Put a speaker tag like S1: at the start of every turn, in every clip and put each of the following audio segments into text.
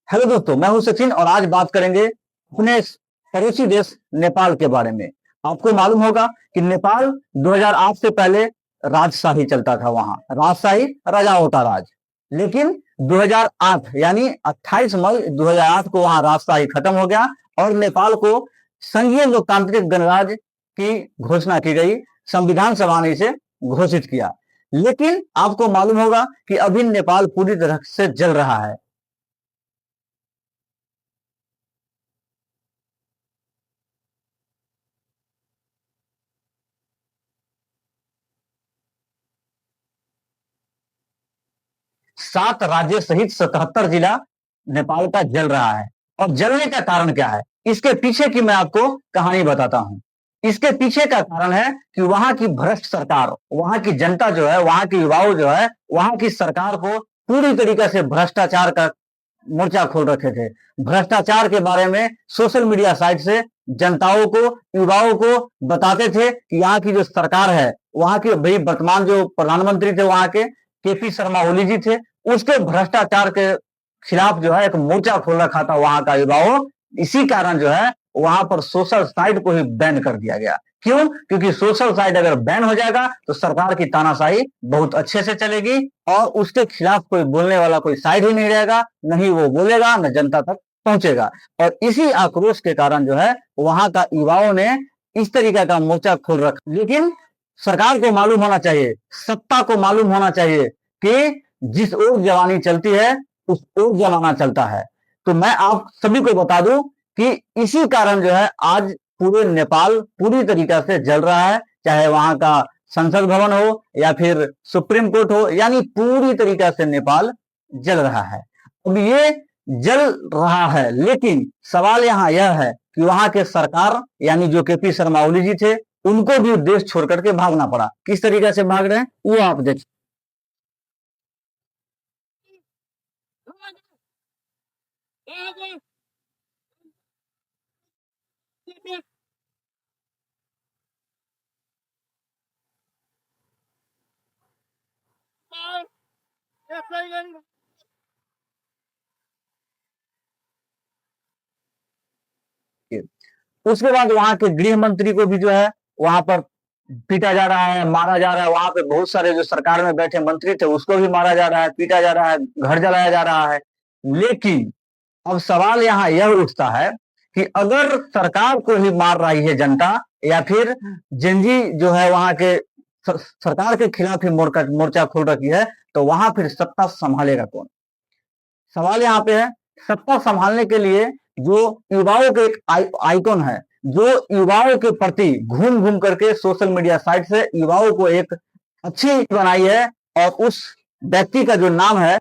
S1: Hello दोस्तों, मैं हूं सचिन और आज बात करेंगे अपने पड़ोसी देश नेपाल के बारे में। आपको मालूम होगा कि नेपाल 2008 से पहले राजशाही चलता था, वहां राजशाही राजाओं का राज। लेकिन 2008 यानी 28 मई 2008 को वहां राजशाही खत्म हो गया और नेपाल को संघीय लोकतांत्रिक गणराज्य की घोषणा की गई। संविधान सभा ने इसे घोषित किया। लेकिन आपको मालूम होगा कि अभी नेपाल पूरी तरह से जल रहा है। 7 राज्य सहित 77 जिला नेपाल का जल रहा है। और जलने का कारण क्या है, इसके पीछे की मैं आपको कहानी बताता हूं। इसके पीछे का कारण है कि वहां की भ्रष्ट सरकार, वहां की जनता जो है, वहां के युवाओं जो है, वहां की सरकार को पूरी तरीके से भ्रष्टाचार का मोर्चा खोल रखे थे। भ्रष्टाचार के बारे में सोशल मीडिया साइट से जनताओं को, युवाओं को बताते थे कि यहाँ की जो सरकार है, वहां के भाई वर्तमान जो प्रधानमंत्री थे वहां के पी शर्मा ओली जी थे, उसके भ्रष्टाचार के खिलाफ जो है एक मोर्चा खोल रखा था वहां का युवाओं। इसी कारण जो है वहां पर सोशल साइट को ही बैन कर दिया गया। क्यों? क्योंकि सोशल साइट अगर बैन हो जाएगा तो सरकार की तानाशाही बहुत अच्छे से चलेगी और उसके खिलाफ कोई बोलने वाला कोई साइड ही नहीं रहेगा, न ही वो बोलेगा न जनता तक पहुंचेगा। और इसी आक्रोश के कारण जो है वहां का युवाओं ने इस तरीके का मोर्चा खोल रखा। लेकिन सरकार को मालूम होना चाहिए, सत्ता को मालूम होना चाहिए कि जिस ओर जवानी चलती है उस ओर जमाना चलता है। तो मैं आप सभी को बता दूं कि इसी कारण जो है आज पूरे नेपाल पूरी तरीके से जल रहा है। चाहे वहां का संसद भवन हो या फिर सुप्रीम कोर्ट हो, यानी पूरी तरीके से नेपाल जल रहा है। अब ये जल रहा है, लेकिन सवाल यहाँ यह है कि वहां के सरकार यानी जो के पी शर्मा ओली जी थे, उनको भी देश छोड़ करके भागना पड़ा। किस तरीके से भाग रहे हैं वो आप देखिए। उसके बाद वहां के गृह मंत्री को भी जो है वहां पर पीटा जा रहा है, मारा जा रहा है। वहां पे बहुत सारे जो सरकार में बैठे मंत्री थे उसको भी मारा जा रहा है, पीटा जा रहा है, घर जलाया जा रहा है। लेकिन अब सवाल यहाँ यह उठता है कि अगर सरकार को ही मार रही है जनता, या फिर जेनजी जो है वहां के सरकार के खिलाफ ही मोर्चा खोल रखी है, तो वहां फिर सत्ता संभालेगा कौन? सवाल यहाँ पे है। सत्ता संभालने के लिए जो युवाओं के एक आइकॉन है, जो युवाओं के प्रति घूम घूम करके सोशल मीडिया साइट से युवाओं को एक अच्छी बनाई है, और उस व्यक्ति का जो नाम है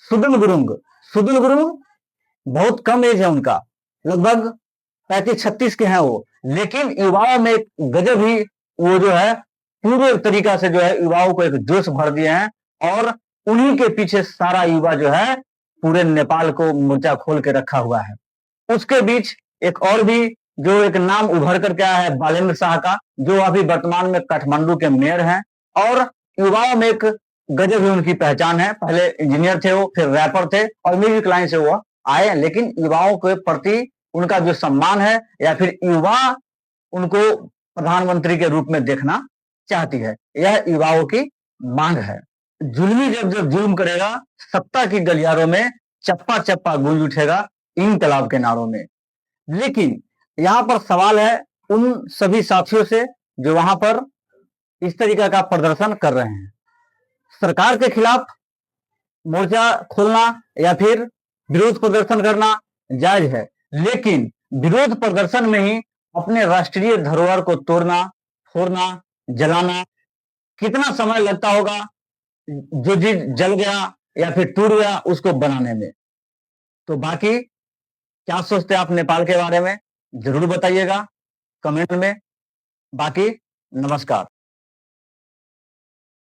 S1: सुदन गुरुंग। सुदन गुरुंग बहुत कम एज है उनका, लगभग 35-36 के हैं वो। लेकिन युवाओं में एक गजब ही वो जो है पूरे तरीका से जो है युवाओं को एक जोश भर दिए हैं। और उन्हीं के पीछे सारा युवा जो है पूरे नेपाल को मोर्चा खोल के रखा हुआ है। उसके बीच एक और भी जो एक नाम उभर करके आया है बालेंद्र शाह का, जो अभी वर्तमान में काठमांडू के मेयर हैं। और युवाओं में एक गजब ही उनकी पहचान है। पहले इंजीनियर थे वो, फिर रैपर थे और म्यूजिक लाइन से वो आए। लेकिन युवाओं के प्रति उनका जो सम्मान है, या फिर युवा उनको प्रधानमंत्री के रूप में देखना चाहती है, यह युवाओं की मांग है। जुल्मी जब जब जुल्म करेगा, सत्ता की गलियारों में चप्पा चप्पा गूंज उठेगा इनकलाब के नारों में। लेकिन यहाँ पर सवाल है उन सभी साथियों से जो वहां पर इस तरीके का प्रदर्शन कर रहे हैं। सरकार के खिलाफ मोर्चा खोलना या फिर विरोध प्रदर्शन करना जायज है, लेकिन विरोध प्रदर्शन में ही अपने राष्ट्रीय धरोहर को तोड़ना, फोड़ना, जलाना, कितना समय लगता होगा जो चीज जल गया या फिर टूट गया उसको बनाने में। तो बाकी क्या सोचते हैं आप नेपाल के बारे में, जरूर बताइएगा कमेंट में। बाकी नमस्कार।